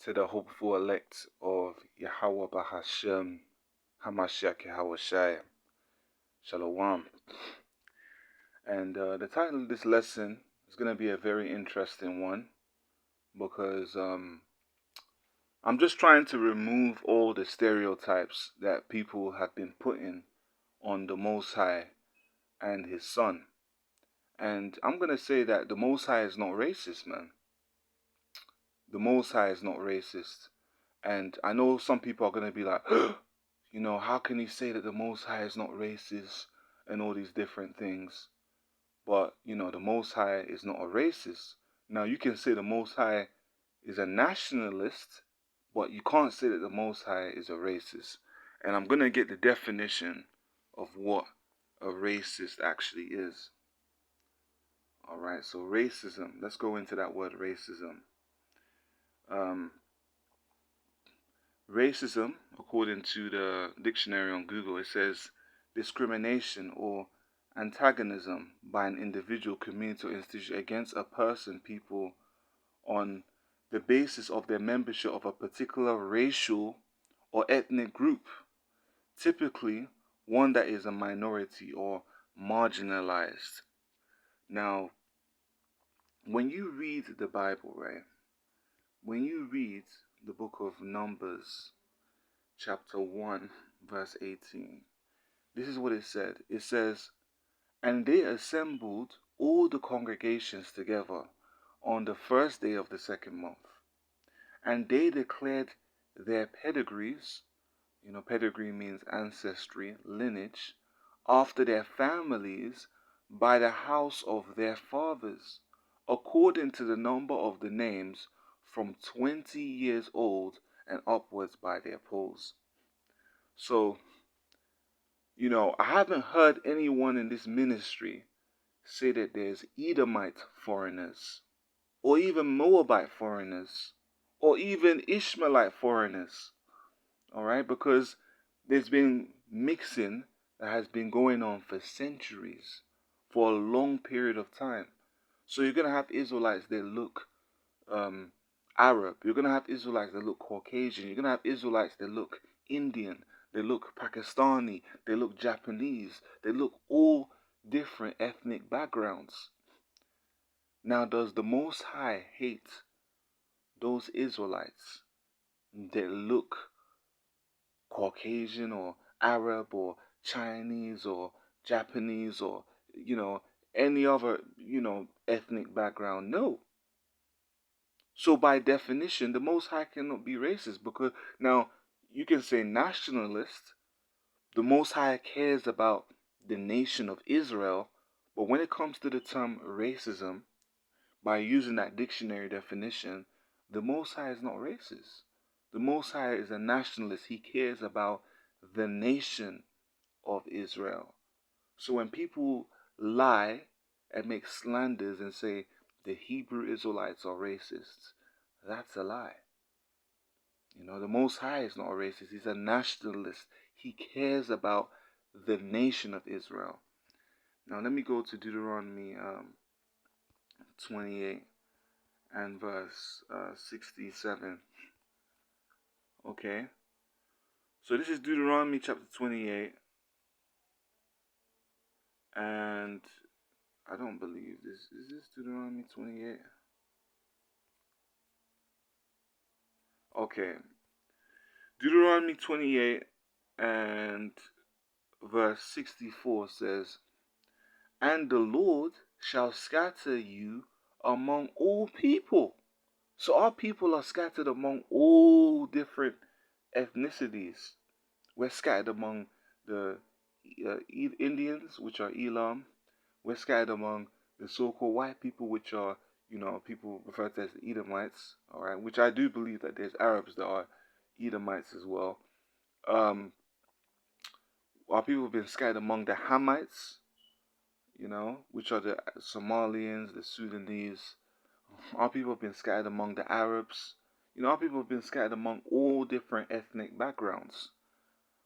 to the hopeful elect of Yahweh Bahashem Hamashiach Yahweh Shalom. And the title of this lesson is going to be a very interesting one because I'm just trying to remove all the stereotypes that people have been putting on the Most High and His Son. And I'm going to say that the Most High is not racist, man. The Most High is not racist. And I know some people are going to be like, how can he say that the Most High is not racist and all these different things? But, the Most High is not a racist. Now, you can say the Most High is a nationalist, but you can't say that the Most High is a racist. And I'm going to get the definition of what a racist actually is. All right, so racism. Let's go into that word racism. Racism, according to the dictionary on Google, it says discrimination or antagonism by an individual, community, or institution against a person, people, on the basis of their membership of a particular racial or ethnic group, typically one that is a minority or marginalized. Now, when you read the Bible, right? When you read the book of Numbers, chapter 1, verse 18, this is what it said. It says, "And they assembled all the congregations together on the first day of the second month. And they declared their pedigrees," pedigree means ancestry, lineage, "after their families by the house of their fathers, according to the number of the names, from 20 years old and upwards by their polls." So, I haven't heard anyone in this ministry say that there's Edomite foreigners, or even Moabite foreigners, or even Ishmaelite foreigners. All right, because there's been mixing that has been going on for centuries, for a long period of time. So you're going to have Israelites that look Arab. You're going to have Israelites that look Caucasian. You're going to have Israelites that look Indian. They look Pakistani. They look Japanese. They look all different ethnic backgrounds. Now, does the Most High hate those Israelites that look Caucasian or Arab or Chinese or Japanese or, any other, ethnic background? No. So by definition, the Most High cannot be racist, because now you can say nationalist. The Most High cares about the nation of Israel, but when it comes to the term racism, by using that dictionary definition, the Most High is not racist. The Most High is a nationalist. He cares about the nation of Israel. So when people lie and make slanders and say the Hebrew Israelites are racists, that's a lie. The Most High is not a racist. He's a nationalist. He cares about the nation of Israel. Now let me go to Deuteronomy 28 and verse 67. Okay. So this is Deuteronomy chapter 28. And I don't believe this. Is this Deuteronomy 28? Okay. Deuteronomy 28 and verse 64 says, "And the Lord shall scatter you among all people." So our people are scattered among all different ethnicities. We're scattered among the Indians, which are Elam. We're scattered among the so-called white people, which are, people referred to as the Edomites. All right, which I do believe that there's Arabs that are Edomites as well. Our people have been scattered among the Hamites, which are the Somalians, the Sudanese. Our people have been scattered among the Arabs. Our people have been scattered among all different ethnic backgrounds,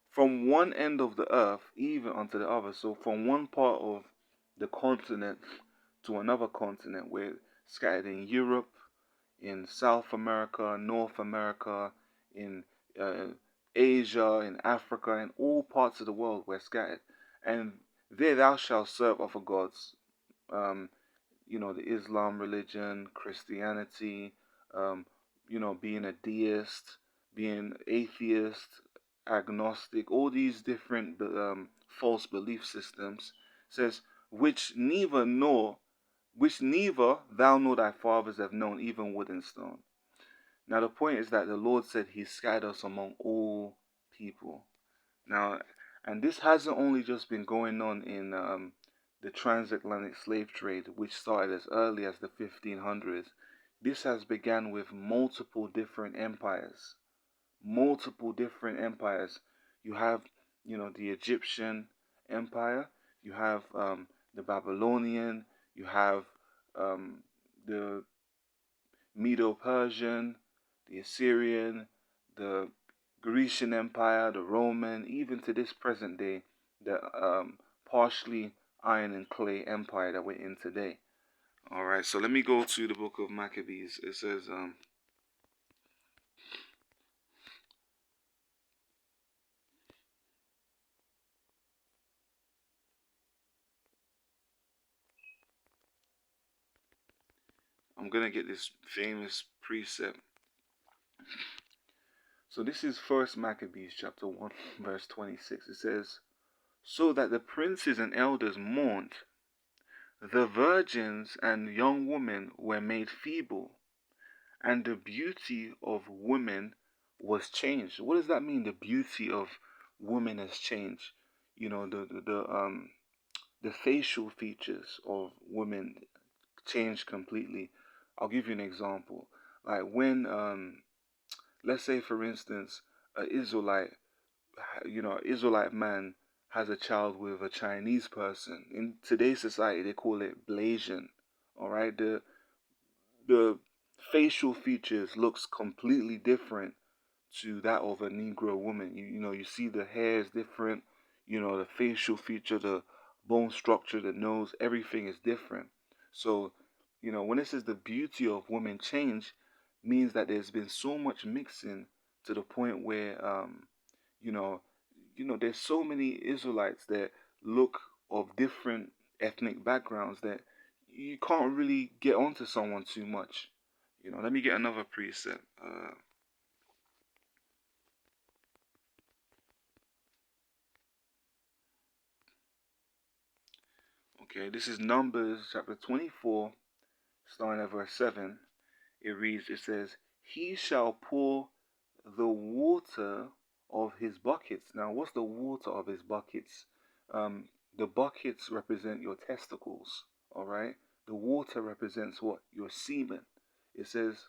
from one end of the earth even onto the other. So from one part of the continent to another continent, we're scattered in Europe, in South America, North America, in uh, Asia, in Africa, in all parts of the world were scattered. And there thou shalt serve other gods. Um, the Islam religion, Christianity, um, being a deist, being atheist, agnostic, all these different false belief systems says, which neither thou nor thy fathers have known, even wood and stone. Now the point is that the Lord said He scattered us among all people. Now, and this hasn't only just been going on in the transatlantic slave trade, which started as early as the 1500s. This has begun with multiple different empires. Multiple different empires. You have, the Egyptian Empire. You have the Babylonian. You have the Medo-Persian, the Assyrian, the Grecian Empire, the Roman, even to this present day, the partially iron and clay empire that we're in today. All right, so let me go to the book of Maccabees. It says, I'm going to get this famous precept. So this is First Maccabees chapter 1, verse 26. It says, so that the princes and elders mourned, the virgins and young women were made feeble, and the beauty of women was changed. What does that mean? The beauty of women has changed. The facial features of women changed completely. I'll give you an example. Like when let's say for instance, an Israelite man has a child with a Chinese person. In today's society, they call it Blasian. All right, the facial features looks completely different to that of a Negro woman. You see the hair is different. The facial feature, the bone structure, the nose, everything is different. So, when it says the beauty of women change, means that there's been so much mixing to the point where, you know, there's so many Israelites that look of different ethnic backgrounds that you can't really get onto someone too much. Let me get another preset. Okay, this is Numbers chapter 24, starting at verse 7. It says, he shall pour the water of his buckets. Now, what's the water of his buckets? The buckets represent your testicles, all right? The water represents what? Your semen. It says,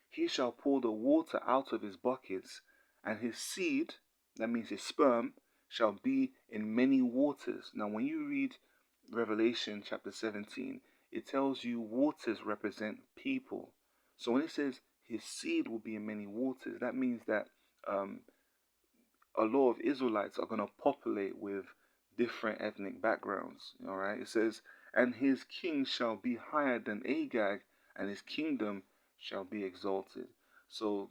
he shall pour the water out of his buckets, and his seed, that means his sperm, shall be in many waters. Now, when you read Revelation chapter 17, it tells you waters represent people. So when it says his seed will be in many waters, that means that a lot of Israelites are going to populate with different ethnic backgrounds. All right, it says, and his king shall be higher than Agag, and his kingdom shall be exalted. So,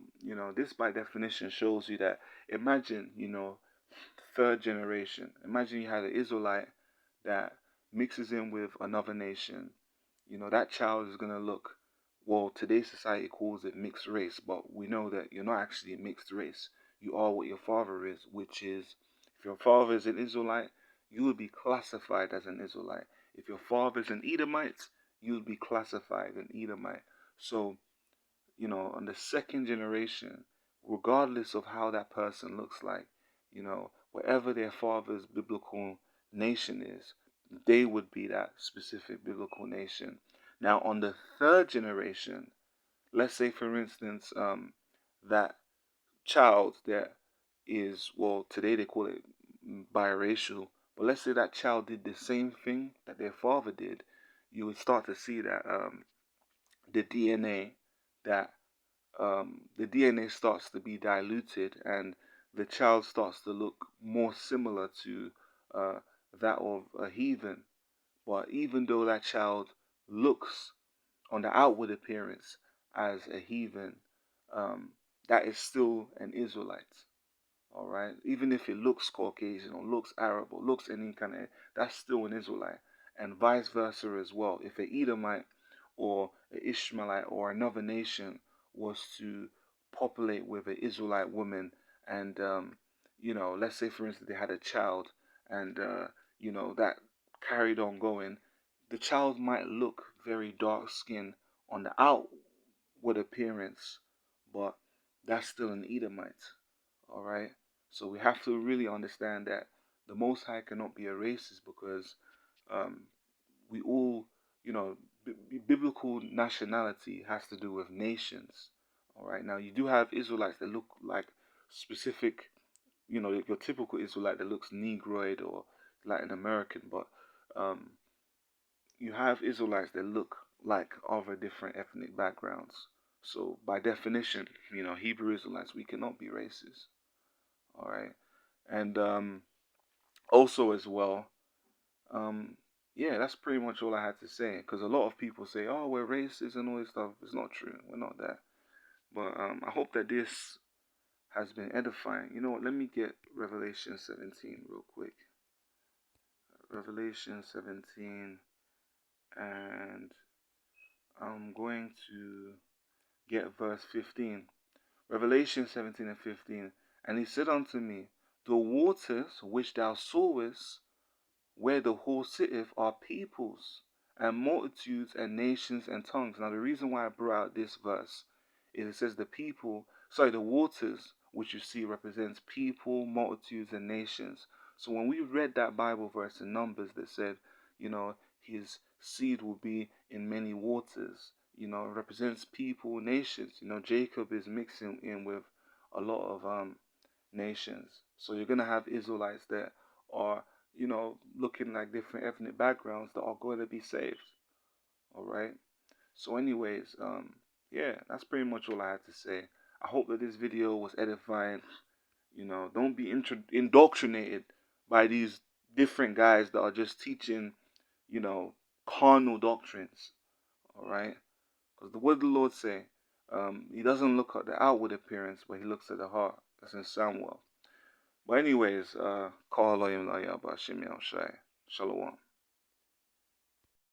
this by definition shows you that, imagine, third generation. Imagine you had an Israelite that mixes in with another nation. That child is going to look, well, today's society calls it mixed race, but we know that you're not actually a mixed race. You are what your father is, which is, if your father is an Israelite, you will be classified as an Israelite. If your father is an Edomite, you will be classified an Edomite. So, on the second generation, regardless of how that person looks like, whatever their father's biblical nation is, they would be that specific biblical nation. Now, on the third generation, let's say, for instance, that child that is, well, today they call it biracial, but let's say that child did the same thing that their father did, you would start to see that the DNA that the DNA starts to be diluted, and the child starts to look more similar to uh, that of a heathen. But even though that child looks on the outward appearance as a heathen, that is still an Israelite. All right, even if it looks Caucasian or looks Arab or looks any kind of, that's still an Israelite, and vice versa as well. If an Edomite or an Ishmaelite or another nation was to populate with an Israelite woman, and let's say for instance they had a child, and that carried on going, the child might look very dark skinned on the outward appearance, but that's still an Edomite. All right. So we have to really understand that the Most High cannot be a racist, because um, we all, biblical nationality has to do with nations. All right. Now, you do have Israelites that look like specific, your typical Israelite that looks Negroid or Latin American, but um, you have Israelites that look like other different ethnic backgrounds. So, by definition, Hebrew Israelites, we cannot be racist. All right. And also as well, um, yeah, that's pretty much all I had to say. Because a lot of people say, "Oh, we're racist and all this stuff." It's not true. We're not that. But I hope that this has been edifying. You know what? Let me get Revelation 17 real quick. Revelation 17, and I'm going to get verse 15. Revelation 17 and 15. And he said unto me, the waters which thou sawest, where the whole sitteth, are peoples and multitudes and nations and tongues. Now the reason why I brought out this verse is it says the waters which you see represents people, multitudes and nations. So when we read that Bible verse in Numbers that said, his seed will be in many waters, it represents people, nations. Jacob is mixing in with a lot of nations. So you're gonna have Israelites that are looking like different ethnic backgrounds that are going to be saved. All right. So, anyways, yeah, that's pretty much all I had to say. I hope that this video was edifying. Don't be indoctrinated by these different guys that are just teaching, carnal doctrines. All right. Because what did the Lord say? He doesn't look at the outward appearance, but he looks at the heart. That's in Samuel. But anyways, call Shalom.